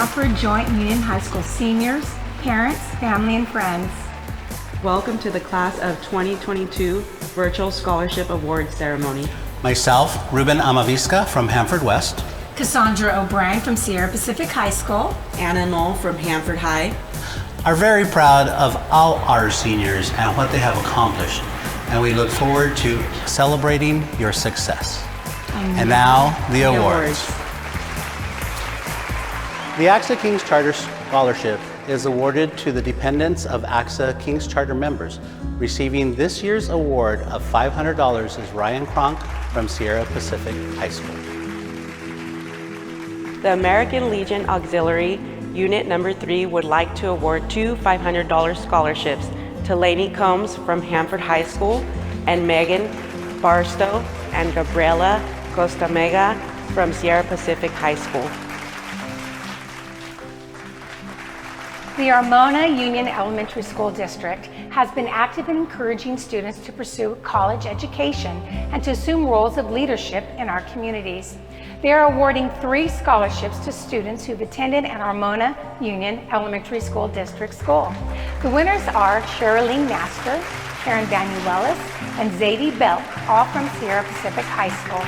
Hanford Joint Union High School seniors, parents, family, and friends. Welcome to the Class of 2022 Virtual Scholarship Award Ceremony. Myself, Ruben Amavisca from Hanford West. Cassandra O'Brien from Sierra Pacific High School. Anna Knoll from Hanford High. Are very proud of all our seniors and what they have accomplished, and we look forward to celebrating your success. And now, the awards. The AXA King's Charter Scholarship is awarded to the dependents of AXA King's Charter members. Receiving this year's award of $500 is Ryan Cronk from Sierra Pacific High School. The American Legion Auxiliary Unit Number 3 would like to award two $500 scholarships to Lainey Combs from Hanford High School and Megan Barstow and Gabriela Costamega from Sierra Pacific High School. The Armona Union Elementary School District has been active in encouraging students to pursue college education and to assume roles of leadership in our communities. They are awarding 3 scholarships to students who've attended an Armona Union Elementary School District school. The winners are Sherilyn Master, Karen Vanuelis, and Zadie Belk, all from Sierra Pacific High School.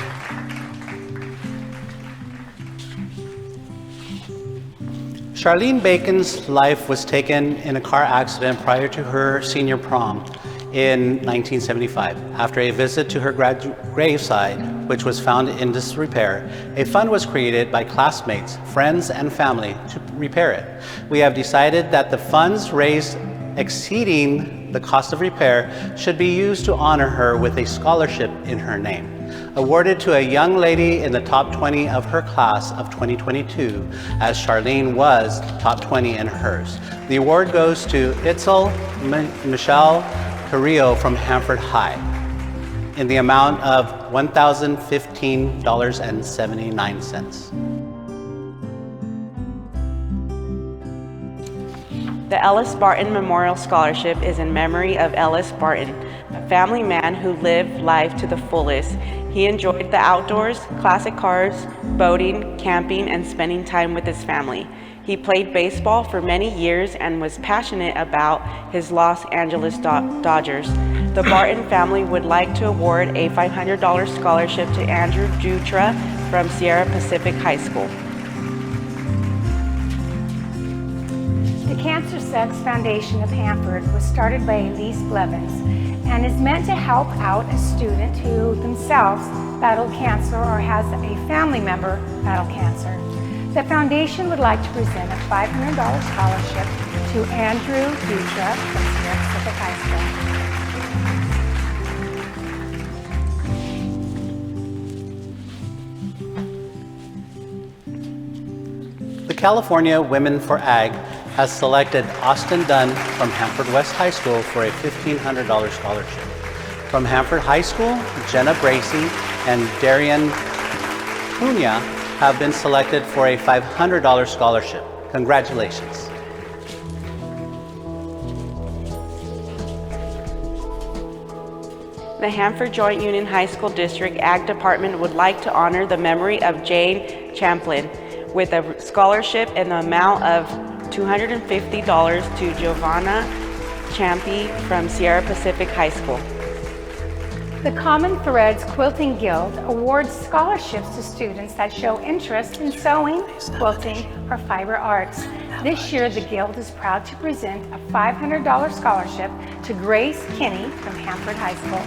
Charlene Bacon's life was taken in a car accident prior to her senior prom in 1975. After a visit to her graveside, which was found in disrepair, a fund was created by classmates, friends, and family to repair it. We have decided that the funds raised exceeding the cost of repair should be used to honor her with a scholarship in her name, awarded to a young lady in the top 20 of her class of 2022, as Charlene was top 20 in hers. The award goes to Itzel Michelle Carrillo from Hanford High in the amount of $1,015.79. The Ellis Barton Memorial Scholarship is in memory of Ellis Barton, a family man who lived life to the fullest. He enjoyed the outdoors, classic cars, boating, camping, and spending time with his family. He played baseball for many years and was passionate about his Los Angeles Dodgers. The Barton family would like to award a $500 scholarship to Andrew Jutra from Sierra Pacific High School. The Cancer Sex Foundation of Hanford was started by Elise Blevins and is meant to help out a student who themselves battled cancer or has a family member battle cancer. The foundation would like to present a $500 scholarship to Andrew Dutra from Sierra Pacific High The California Women for Ag has selected Austin Dunn from Hanford West High School for a $1,500 scholarship. From Hanford High School, Jenna Bracey and Darian Cunha have been selected for a $500 scholarship. Congratulations. The Hanford Joint Union High School District Ag Department would like to honor the memory of Jane Champlin with a scholarship in the amount of $250 to Giovanna Champy from Sierra Pacific High School. The Common Threads Quilting Guild awards scholarships to students that show interest in sewing, quilting, or fiber arts. This year, the Guild is proud to present a $500 scholarship to Grace Kinney from Hanford High School.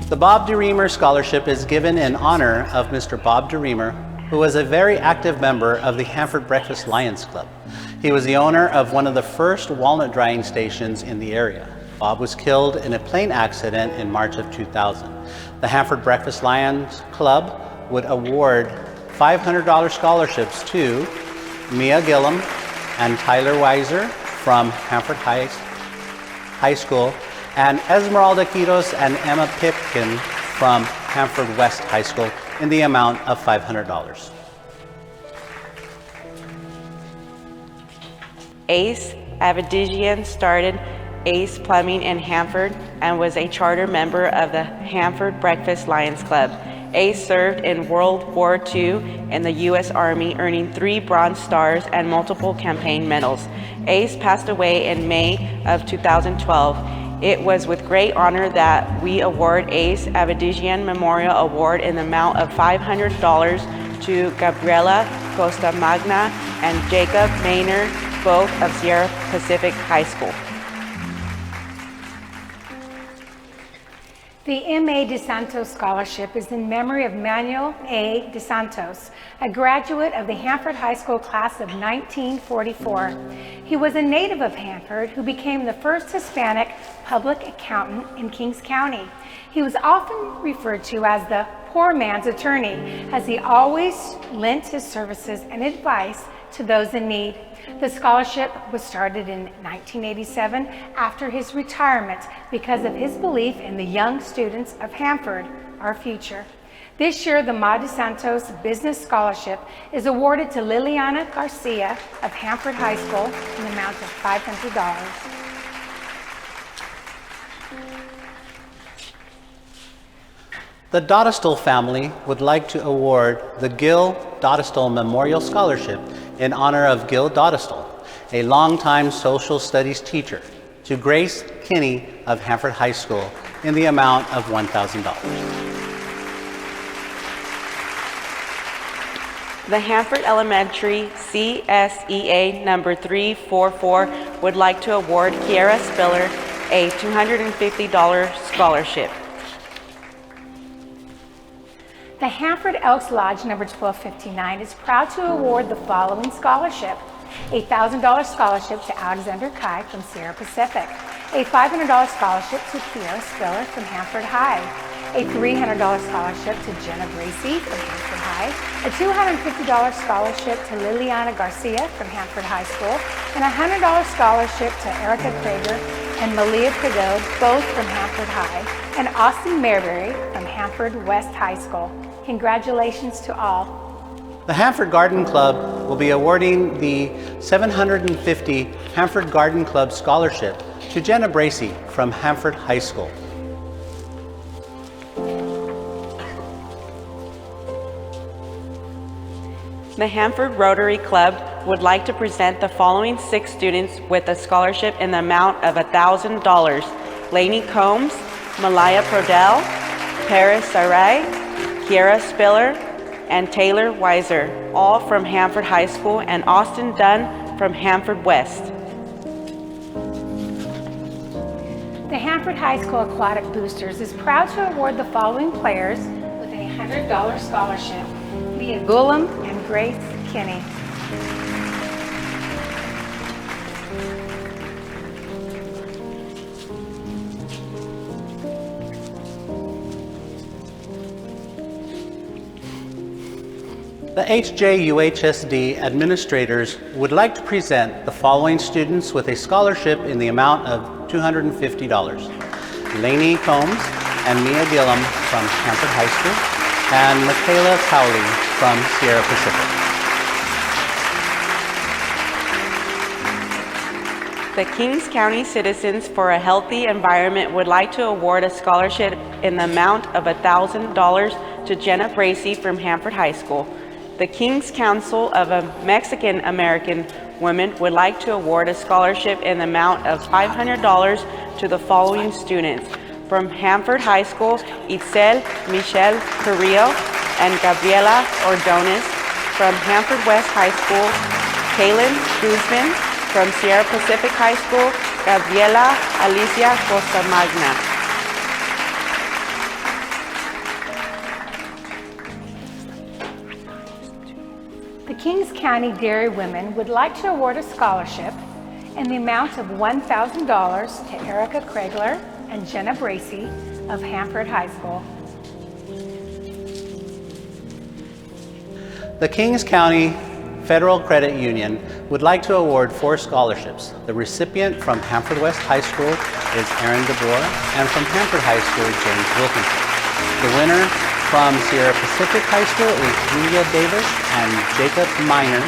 The Bob DeReamer Scholarship is given in honor of Mr. Bob DeReamer, who was a very active member of the Hanford Breakfast Lions Club. He was the owner of one of the first walnut drying stations in the area. Bob was killed in a plane accident in March of 2000. The Hanford Breakfast Lions Club would award $500 scholarships to Mia Gillum and Tyler Weiser from Hanford High School, and Esmeralda Quiros and Emma Pipkin from Hanford West High School in the amount of $500. Ace Avedigian started Ace Plumbing in Hanford and was a charter member of the Hanford Breakfast Lions Club. Ace served in World War II in the U.S. Army, earning 3 Bronze Stars and multiple campaign medals. Ace passed away in May of 2012. It was with great honor that we award Ace Abadigian Memorial Award in the amount of $500 to Gabriela Costa Magna and Jacob Maynard, both of Sierra Pacific High School. The M.A. DeSantos Scholarship is in memory of Manuel A. DeSantos, a graduate of the Hanford High School class of 1944. He was a native of Hanford who became the first Hispanic public accountant in Kings County. He was often referred to as the poor man's attorney, as he always lent his services and advice to those in need. The scholarship was started in 1987 after his retirement because of his belief in the young students of Hanford, our future. This year, the Ma DeSantos Business Scholarship is awarded to Liliana Garcia of Hanford High School in the amount of $500. The Dodestal family would like to award the Gil Dodestal Memorial Scholarship in honor of Gil Dodestal, a longtime social studies teacher, to Grace Kinney of Hanford High School in the amount of $1,000. The Hanford Elementary CSEA number 344 would like to award Kiera Spiller a $250 scholarship. The Hanford Elks Lodge number 1259 is proud to award the following scholarship: a $1,000 scholarship to Alexander Kai from Sierra Pacific, a $500 scholarship to Kiera Spiller from Hanford High, a $300 scholarship to Jenna Bracey from Hanford High, a $250 scholarship to Liliana Garcia from Hanford High School, and a $100 scholarship to Erica Krager and Malia Prideaux, both from Hanford High, and Austin Mayberry from Hanford West High School. Congratulations to all. The Hanford Garden Club will be awarding the $750 Hanford Garden Club Scholarship to Jenna Bracey from Hanford High School. The Hanford Rotary Club would like to present the following 6 students with a scholarship in the amount of $1,000. Lainey Combs, Malaya Prodell, Paris Sarai, Kiera Spiller, and Taylor Weiser, all from Hanford High School, and Austin Dunn from Hanford West. The Hanford High School Aquatic Boosters is proud to award the following players with a $100 scholarship: Leah Gullum and Grace Kinney. The HJUHSD administrators would like to present the following students with a scholarship in the amount of $250. Lainey Combs and Mia Gillum from Hanford High School, and Michaela Cowley from Sierra Pacific. The Kings County Citizens for a Healthy Environment would like to award a scholarship in the amount of $1,000 to Jenna Bracey from Hanford High School. The King's Council of Mexican American Women would like to award a scholarship in the amount of $500 to the following students: from Hanford High School, Itzel Michelle Carrillo and Gabriela Ordonez; from Hanford West High School, Kaylin Guzman; from Sierra Pacific High School, Gabriela Alicia Costa Magna. The Kings County Dairy Women would like to award a scholarship in the amount of $1,000 to Erica Kraegler and Jenna Bracey of Hanford High School. The Kings County Federal Credit Union would like to award 4 scholarships. The recipient from Hanford West High School is Aaron DeBoer, and from Hanford High School, James Wilkinson. The winner from Sierra Pacific High School is Julia Davis and Jacob Miner,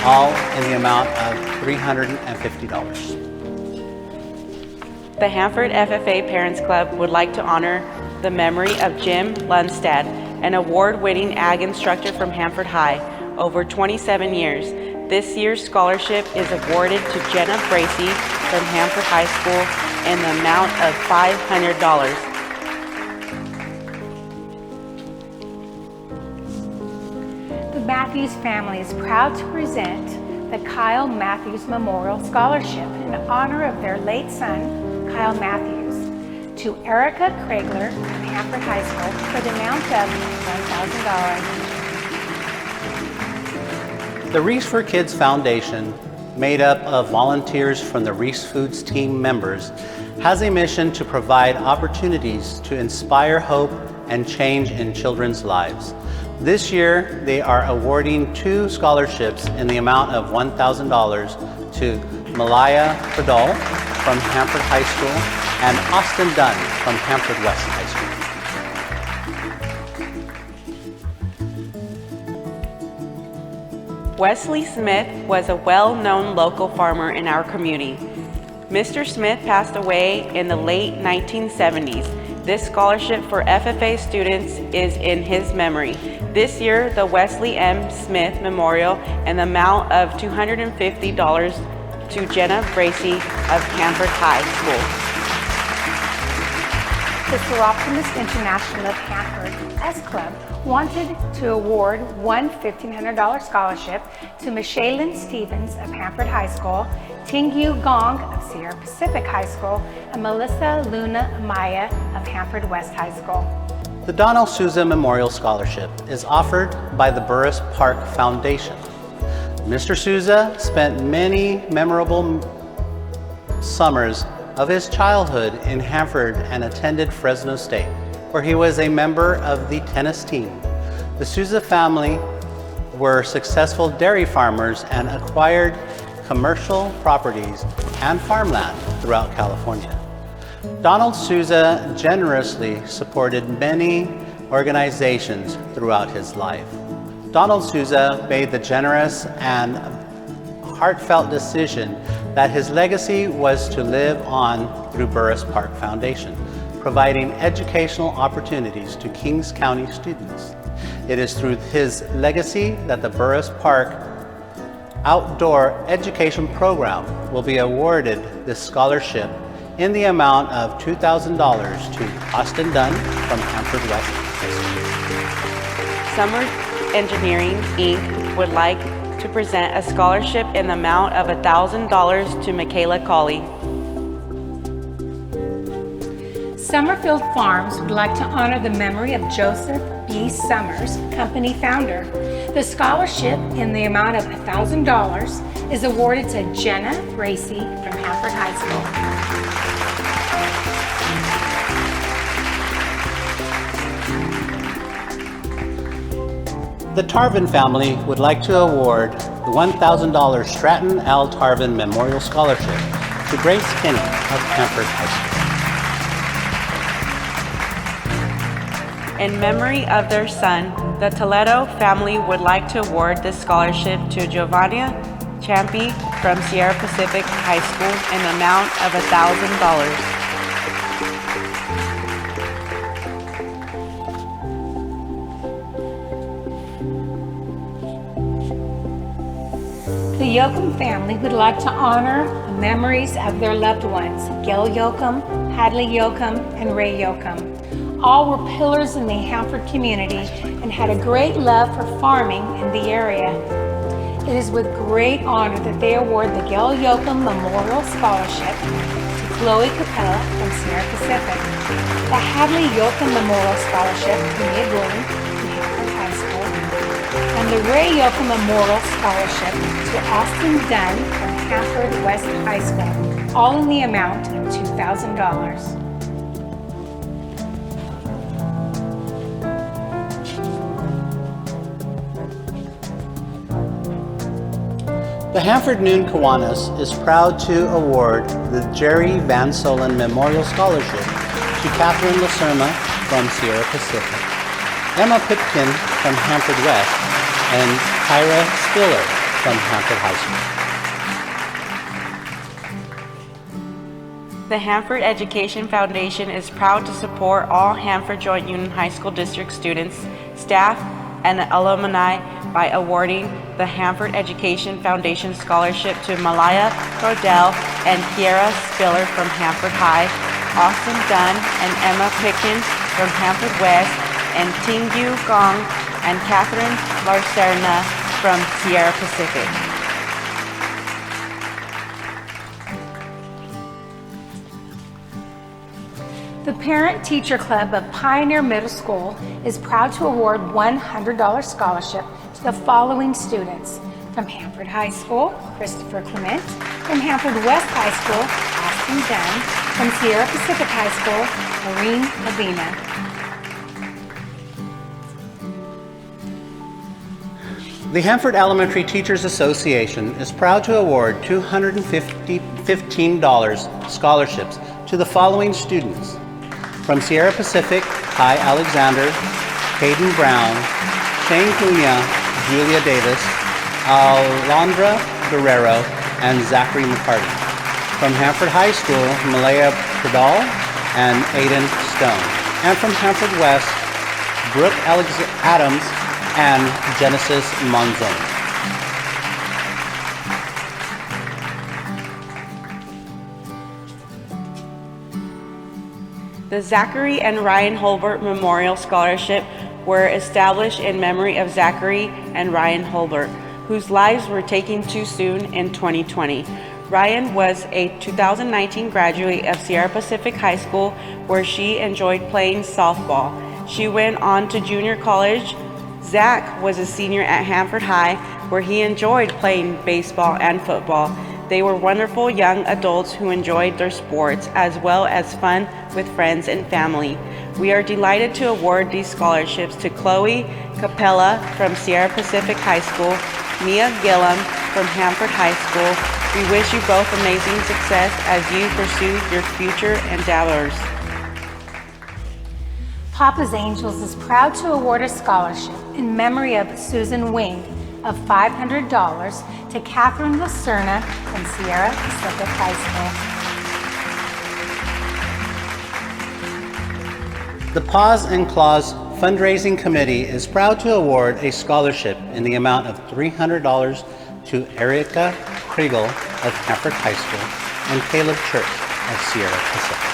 all in the amount of $350. The Hanford FFA Parents Club would like to honor the memory of Jim Lundstad, an award-winning ag instructor from Hanford High, over 27 years. This year's scholarship is awarded to Jenna Bracy from Hanford High School in the amount of $500. The Matthews family is proud to present the Kyle Matthews Memorial Scholarship in honor of their late son, Kyle Matthews, to Erica Kragler of Hanford High School for the amount of $1,000. The Reese for Kids Foundation, made up of volunteers from the Reese Foods team members, has a mission to provide opportunities to inspire hope and change in children's lives. This year, they are awarding 2 scholarships in the amount of $1,000 to Malaya Pradal from Hanford High School and Austin Dunn from Hanford West High School. Wesley Smith was a well-known local farmer in our community. Mr. Smith passed away in the late 1970s. This scholarship for FFA students is in his memory. This year, the Wesley M. Smith Memorial in the amount of $250 to Jenna Bracy of Hanford High School. The Seroptimus International of Hanford S Club wanted to award one $1,500 scholarship to Micheline Stevens of Hanford High School, Tingyu Gong of Sierra Pacific High School, and Melissa Luna Amaya of Hanford West High School. The Donald Souza Memorial Scholarship is offered by the Burris Park Foundation. Mr. Souza spent many memorable summers of his childhood in Hanford and attended Fresno State, where he was a member of the tennis team. The Souza family were successful dairy farmers and acquired commercial properties and farmland throughout California. Donald Souza generously supported many organizations throughout his life. Donald Souza made the generous and heartfelt decision that his legacy was to live on through Burris Park Foundation, providing educational opportunities to Kings County students. It is through his legacy that the Burris Park Outdoor Education Program will be awarded this scholarship in the amount of $2,000 to Austin Dunn from Hanford West High School. Summer Engineering, Inc. would like to present a scholarship in the amount of $1,000 to Michaela Colley. Summerfield Farms would like to honor the memory of Joseph B. Summers, company founder. The scholarship in the amount of $1,000 is awarded to Jenna Bracy from Hanford High School. The Tarvin family would like to award the $1,000 Stratton L. Tarvin Memorial Scholarship to Grace Kinney of Hanford High School. In memory of their son, the Toledo family would like to award this scholarship to Giovanna Champy from Sierra Pacific High School in the amount of $1,000. The Yoakum family would like to honor the memories of their loved ones, Gil Yoakum, Hadley Yoakum, and Ray Yoakum. All were pillars in the Hanford community and had a great love for farming in the area. It is with great honor that they award the Gil Yoakum Memorial Scholarship to Chloe Capella from Sierra Pacific, the Hadley Yoakum Memorial Scholarship to Mia Bloom from Hanford High School, and the Ray Yoakum Memorial Scholarship to Austin Dunn from Hanford West High School, all in the amount of $2,000. The Hanford Noon Kiwanis is proud to award the Jerry Van Solen Memorial Scholarship to Catherine Lacerma from Sierra Pacific, Emma Pipkin from Hanford West, and Kyra Spiller from Hanford High School. The Hanford Education Foundation is proud to support all Hanford Joint Union High School District students staff, and alumni by awarding the Hanford Education Foundation Scholarship to Malaya Cordell and Kiera Spiller from Hanford High, Austin Dunn and Emma Pickens from Hanford West, and Tingyu Gong and Catherine Larcerna from Sierra Pacific. The Parent Teacher Club of Pioneer Middle School is proud to award $100 scholarship to the following students: from Hanford High School, Christopher Clement; from Hanford West High School, Austin Dunn; from Sierra Pacific High School, Maureen Avina. The Hanford Elementary Teachers Association is proud to award $215 scholarships to the following students: from Sierra Pacific, Kai Alexander, Hayden Brown, Shane Cunha, Julia Davis, Alondra Guerrero, and Zachary McCarty. From Hanford High School, Malaya Pradal and Aiden Stone. And from Hanford West, Brooke Adams and Genesis Monzon. The Zachary and Ryan Holbert Memorial Scholarship were established in memory of Zachary and Ryan Holbert, whose lives were taken too soon in 2020. Ryan was a 2019 graduate of Sierra Pacific High School, where she enjoyed playing softball. She went on to junior college. Zach was a senior at Hanford High, where he enjoyed playing baseball and football. They were wonderful young adults who enjoyed their sports as well as fun with friends and family. We are delighted to award these scholarships to Chloe Capella from Sierra Pacific High School, Mia Gillum from Hanford High School. We wish you both amazing success as you pursue your future endeavors. Papa's Angels is proud to award a scholarship in memory of Susan Wing of $500 to Catherine Lacerna from Sierra Pacific High School. The Paws and Claws Fundraising Committee is proud to award a scholarship in the amount of $300 to Erica Kriegel of Hanford High School and Caleb Church of Sierra Pacific.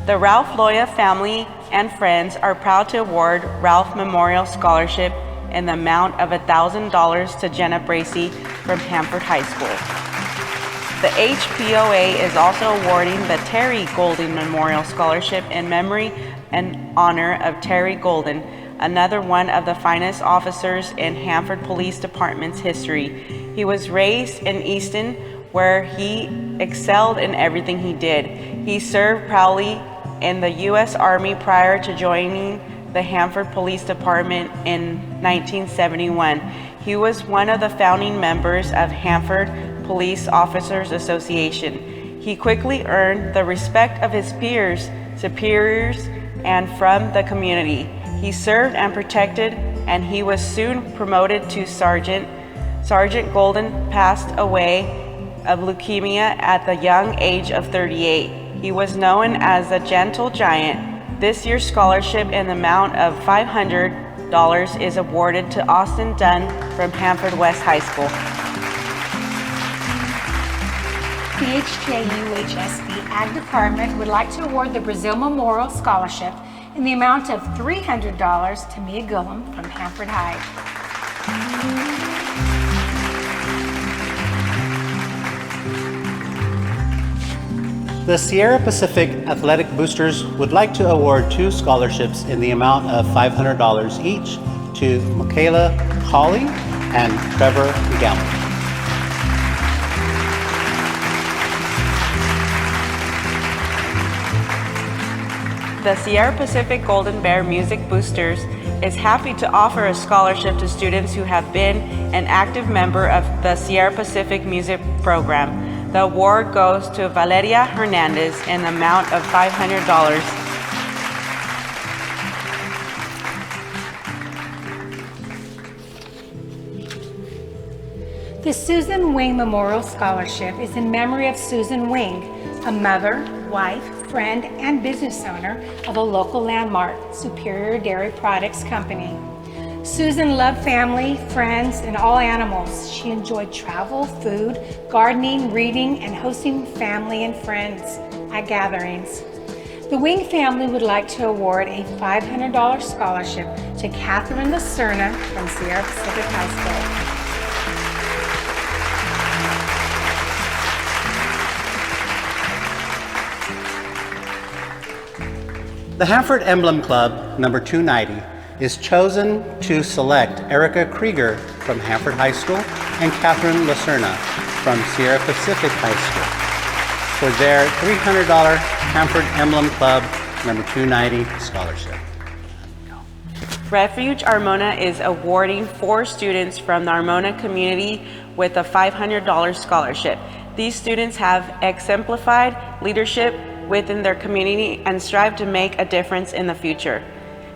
The Ralph Loya family and friends are proud to award Ralph Memorial Scholarship in the amount of $1,000 to Jenna Bracey from Hanford High School. The HPOA is also awarding the Terry Golden Memorial Scholarship in memory and honor of Terry Golden, another one of the finest officers in Hanford Police Department's history. He was raised in Easton, where he excelled in everything he did. He served proudly in the U.S. Army prior to joining the Hanford Police Department in 1971. He was one of the founding members of Hanford Police Officers Association. He quickly earned the respect of his peers, superiors, and from the community. He served and protected, and he was soon promoted to sergeant. Sergeant Golden passed away of leukemia at the young age of 38. He was known as the Gentle Giant. This year's scholarship in the amount of $500 is awarded to Austin Dunn from Hanford West High School. The HJUHSD Ag Department would like to award the Brazil Memorial Scholarship in the amount of $300 to Mia Gillum from Hanford High. The Sierra Pacific Athletic Boosters would like to award 2 scholarships in the amount of $500 each to Michaela Colley and Trevor Gamble. The Sierra Pacific Golden Bear Music Boosters is happy to offer a scholarship to students who have been an active member of the Sierra Pacific Music Program. The award goes to Valeria Hernandez in the amount of $500. The Susan Wing Memorial Scholarship is in memory of Susan Wing, a mother, wife, friend, and business owner of a local landmark, Superior Dairy Products Company. Susan loved family, friends, and all animals. She enjoyed travel, food, gardening, reading, and hosting family and friends at gatherings. The Wing family would like to award a $500 scholarship to Catherine Lacerna from Sierra Pacific High School. The Hanford Emblem Club, number 290, is chosen to select Erica Krieger from Hanford High School and Catherine Lacerna from Sierra Pacific High School for their $300 Hanford Emblem Club number 290 scholarship. Refuge Armona is awarding 4 students from the Armona community with a $500 scholarship. These students have exemplified leadership within their community and strive to make a difference in the future.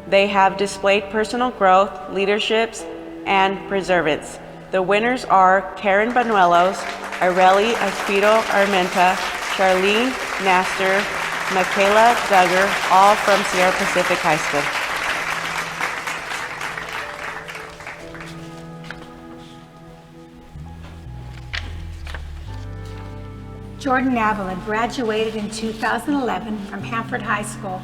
They have displayed personal growth, leaderships, and perseverance. The winners are Karen Banuelos, Areli Espino Armenta, Charlene Naster, Michaela Duggar, all from Sierra Pacific High School. Jordan Avila graduated in 2011 from Hanford High School.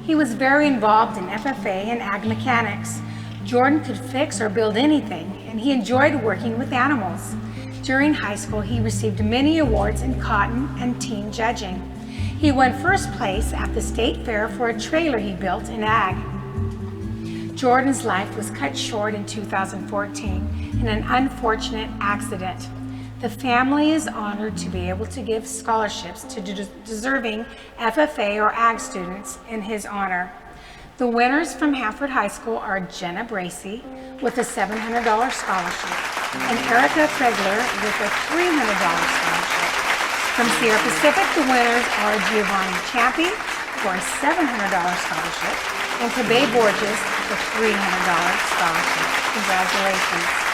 He was very involved in FFA and ag mechanics. Jordan could fix or build anything, and he enjoyed working with animals. During high school, he received many awards in cotton and teen judging. He won first place at the state fair for a trailer he built in ag. Jordan's life was cut short in 2014 in an unfortunate accident. The family is honored to be able to give scholarships to deserving FFA or ag students in his honor. The winners from Hanford High School are Jenna Bracey with a $700 scholarship and Erica Fregler with a $300 scholarship. From Sierra Pacific, the winners are Giovanni Champi for a $700 scholarship and Cabay Borges with a $300 scholarship. Congratulations.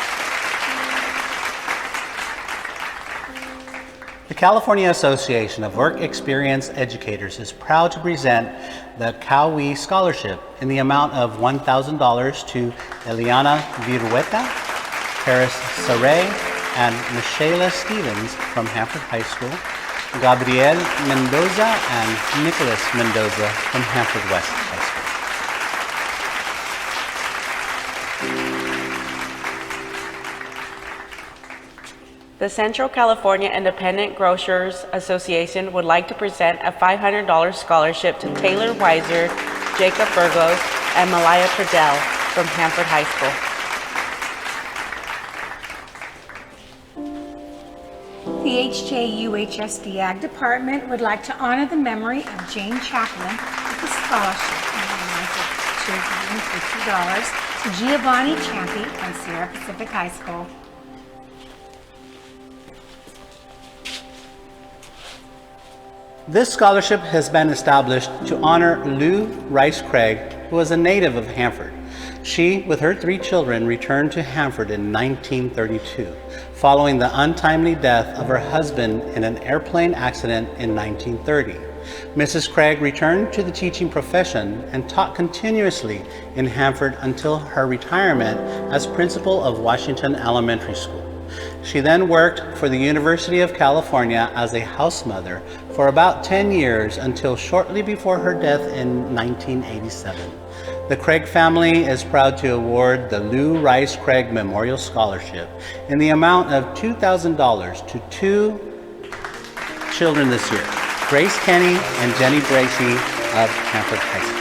The California Association of Work Experience Educators is proud to present the CAWE Scholarship in the amount of $1,000 to Eliana Virueta, Paris Saray, and Michaela Stevens from Hanford High School, Gabriel Mendoza and Nicholas Mendoza from Hanford West High School. The Central California Independent Grocers Association would like to present a $500 scholarship to Taylor Weiser, Jacob Burgos, and Malaya Pradell from Hanford High School. The HJUHSD Ag Department would like to honor the memory of Jane Chaplin with a scholarship in the amount of $250 to Giovanni Champi from Sierra Pacific High School. This scholarship has been established to honor Lou Rice Craig, who was a native of Hanford. She, with her 3 children, returned to Hanford in 1932, following the untimely death of her husband in an airplane accident in 1930. Mrs. Craig returned to the teaching profession and taught continuously in Hanford until her retirement as principal of Washington Elementary School. She then worked for the University of California as a house mother for about 10 years until shortly before her death in 1987. The Craig family is proud to award the Lou Rice Craig Memorial Scholarship in the amount of $2,000 to 2 children this year, Grace Kenny and Jenny Bracey of Hanford High School.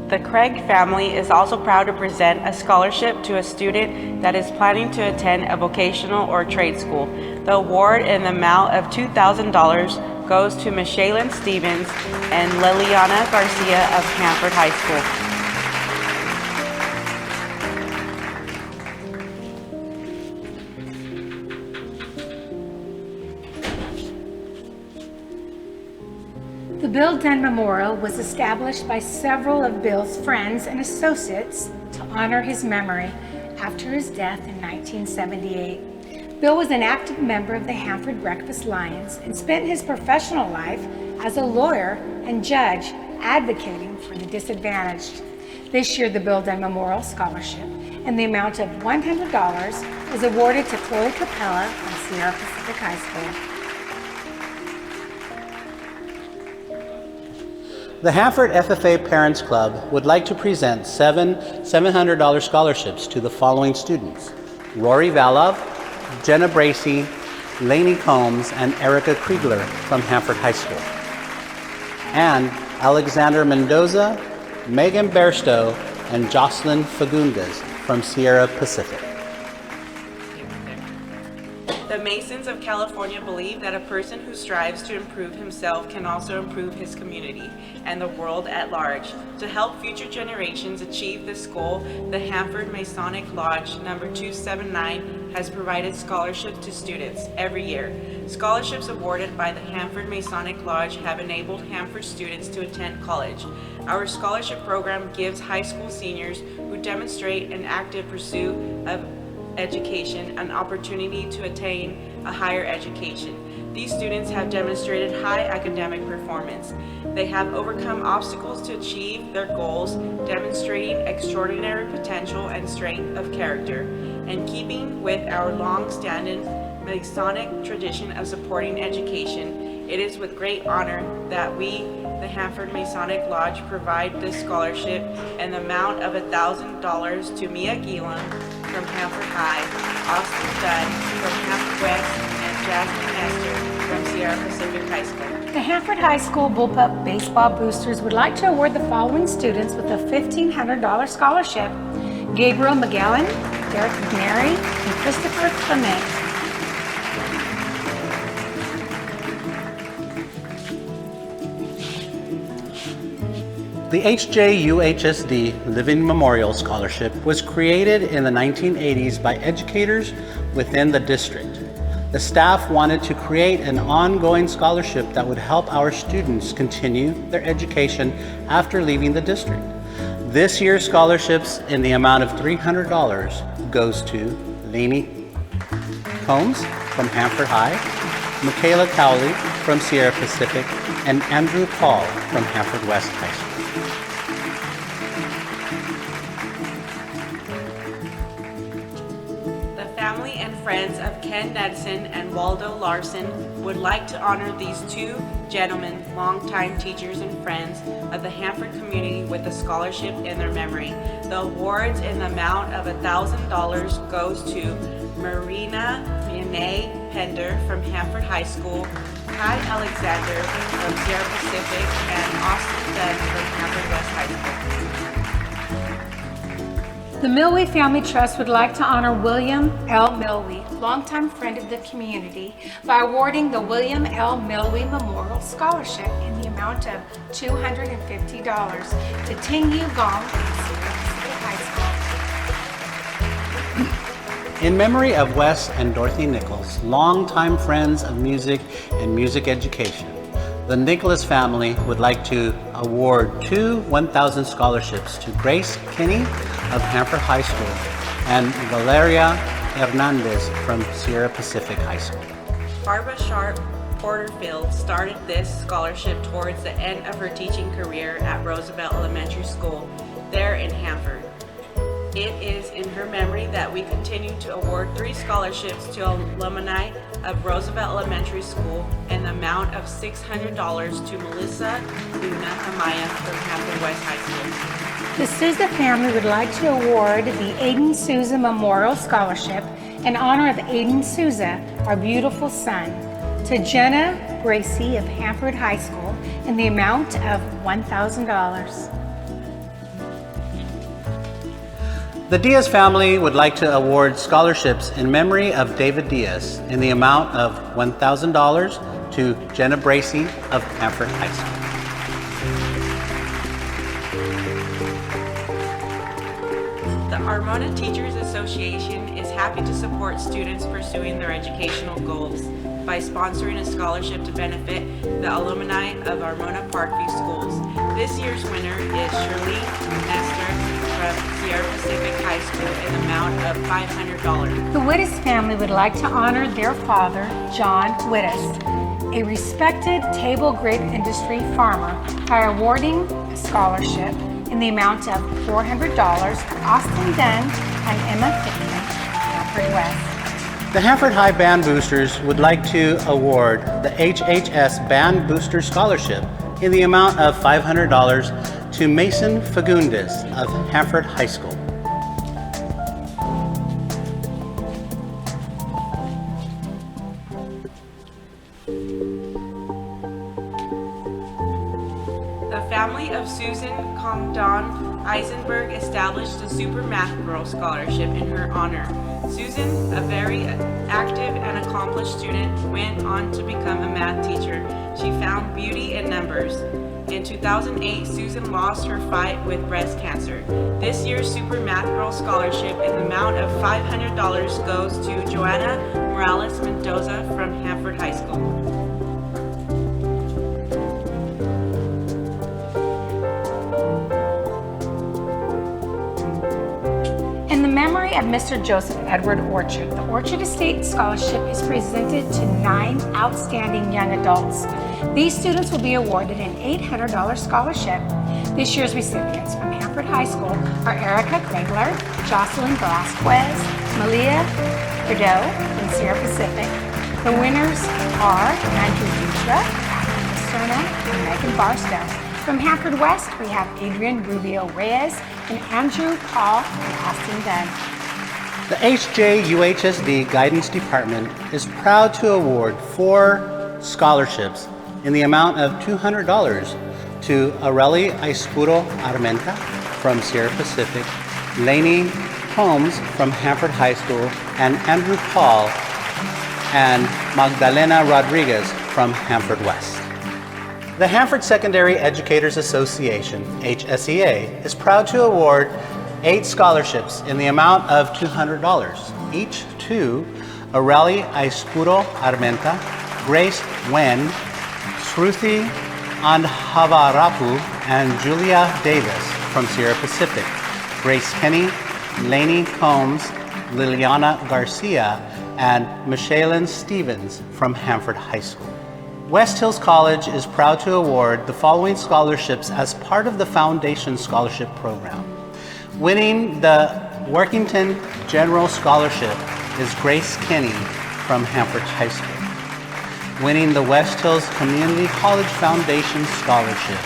The Craig family is also proud to present a scholarship to a student that is planning to attend a vocational or trade school. The award in the amount of $2,000 goes to Michaela Stevens and Liliana Garcia of Hanford High School. The Bill Dunn Memorial was established by several of Bill's friends and associates to honor his memory after his death in 1978. Bill was an active member of the Hanford Breakfast Lions and spent his professional life as a lawyer and judge advocating for the disadvantaged. This year, the Bill Dunn Memorial Scholarship in the amount of $100 is awarded to Chloe Capella from Sierra Pacific High School. The Hanford FFA Parents Club would like to present seven $700 scholarships to the following students: Rory Valov, Jenna Bracey, Lainey Combs, and Erica Kriegler from Hanford High School. And Alexander Mendoza, Megan Bairstow, and Jocelyn Fagundes from Sierra Pacific. The Masons of California believe that a person who strives to improve himself can also improve his community and the world at large. To help future generations achieve this goal, the Hanford Masonic Lodge number 279 has provided scholarships to students every year. Scholarships awarded by the Hanford Masonic Lodge have enabled Hanford students to attend college. Our scholarship program gives high school seniors who demonstrate an active pursuit of education an opportunity to attain a higher education. These students have demonstrated high academic performance. They have overcome obstacles to achieve their goals, demonstrating extraordinary potential and strength of character. In keeping with our long-standing Masonic tradition of supporting education, it is with great honor that we, the Hanford Masonic Lodge, provide this scholarship in the amount of $1,000 to Mia Gielam from Hanford High, Austin Dunn from Hanford West, and Jasmine Nestor from Sierra Pacific High School. The Hanford High School Bullpup Baseball Boosters would like to award the following students with a $1,500 scholarship: Gabriel McGowan, Derek McNary, and Christopher Clement. The HJUHSD Living Memorial Scholarship was created in the 1980s by educators within the district. The staff wanted to create an ongoing scholarship that would help our students continue their education after leaving the district. This year's scholarships in the amount of $300 goes to Lainey Combs from Hanford High, Michaela Cowley from Sierra Pacific, and Andrew Paul from Hanford West High School. Family and friends of Ken Nedson and Waldo Larson would like to honor these two gentlemen, longtime teachers and friends of the Hanford community, with a scholarship in their memory. The awards in the amount of $1,000 goes to Marina Renee Pender from Hanford High School, Kai Alexander from Sierra Pacific, and Austin Dunn from Hanford West High School. The Milwee Family Trust would like to honor William L. Milwee, longtime friend of the community, by awarding the William L. Milwee Memorial Scholarship in the amount of $250 to Ting-Yu Gong from Sierra Pacific High School. In memory of Wes and Dorothy Nichols, longtime friends of music and music education, the Nicholas family would like to award two 1,000 scholarships to Grace Kinney of Hanford High School and Valeria Hernandez from Sierra Pacific High School. Barbara Sharp Porterfield started this scholarship towards the end of her teaching career at Roosevelt Elementary School there in Hanford. It is in her memory that we continue to award 3 scholarships to alumni of Roosevelt Elementary School in the amount of $600 to Melissa Luna Amaya from Hanford West High School. The Souza family would like to award the Aiden Souza Memorial Scholarship in honor of Aiden Souza, our beautiful son, to Jenna Bracey of Hanford High School in the amount of $1,000. The Diaz family would like to award scholarships in memory of David Diaz in the amount of $1,000 to Jenna Bracey of Hanford High School. The Mona Teachers Association is happy to support students pursuing their educational goals by sponsoring a scholarship to benefit the alumni of Mona Parkview schools. This year's winner is Shirley Nestor from Sierra Pacific High School in the amount of $500. The Wittes family would like to honor their father, John Wittes, a respected table grape industry farmer, by awarding a scholarship in the amount of $400 to Austin Dunn and Emma Pittman, Hanford West. The Hanford High Band Boosters would like to award the HHS Band Booster Scholarship in the amount of $500 to Mason Fagundes of Hanford High School. The family of Susan Comdon Eisenberg established a Super Math Girl Scholarship in her honor. Susan, a very active and accomplished student, went on to become a math teacher. She found beauty in numbers. In 2008, Susan lost her fight with breast cancer. This year's Super Math Girl Scholarship in the amount of $500 goes to Joanna Morales Mendoza from Hanford High School. In the memory of Mr. Joseph Edward Orchard, the Orchard Estate Scholarship is presented to 9 outstanding young adults. These students will be awarded an $800 scholarship. This year's recipients from Hanford High School are Erica Kregler, Jocelyn Velasquez, Malia Prideaux from Sierra Pacific. The winners are Andrew Dutra, Catherine Pasterna, and Megan Barstow. From Hanford West, we have Adrian Rubio Reyes and Andrew Paul from Austin Dunn. The HJUHSD Guidance Department is proud to award 4 scholarships in the amount of $200 to Areli Aispuro Armenta from Sierra Pacific, Lainey Holmes from Hanford High School, and Andrew Paul and Magdalena Rodriguez from Hanford West. The Hanford Secondary Educators Association, HSEA, is proud to award 8 scholarships in the amount of $200, each to Areli Aispuro Armenta, Grace Wen, Shruti Andhavarapu, and Julia Davis from Sierra Pacific, Grace Kenny, Lainey Combs, Liliana Garcia, and Michelle Stevens from Hanford High School. West Hills College is proud to award the following scholarships as part of the Foundation Scholarship Program. Winning the Workington General Scholarship is Grace Kenny from Hanford High School. Winning the West Hills Community College Foundation Scholarship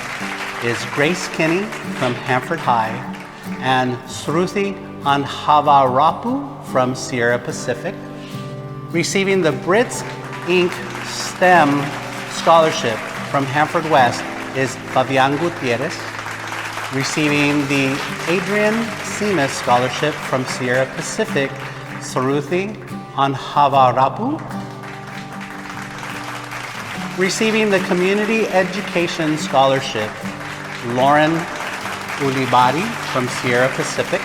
is Grace Kenny from Hanford High and Shruti Andhavarapu from Sierra Pacific. Receiving the Brits Inc. STEM Scholarship from Hanford West is Fabian Gutierrez. Receiving the Adrian Seamus Scholarship from Sierra Pacific, Shruti Andhavarapu. Receiving the Community Education Scholarship, Lauren Ulibadi from Sierra Pacific.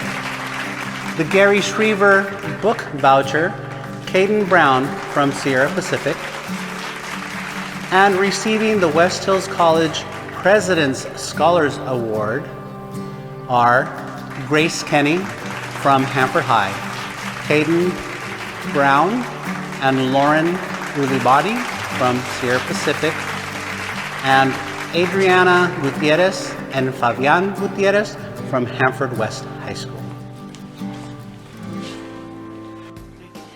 The Gary Shriver Book Voucher, Caden Brown from Sierra Pacific. And receiving the West Hills College President's Scholars Award are Grace Kenny from Hanford High, Caden Brown and Lauren Ulibadi from Sierra Pacific, and Adriana Gutierrez and Fabian Gutierrez from Hanford West High School.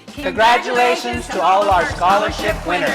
Congratulations to all our scholarship winners.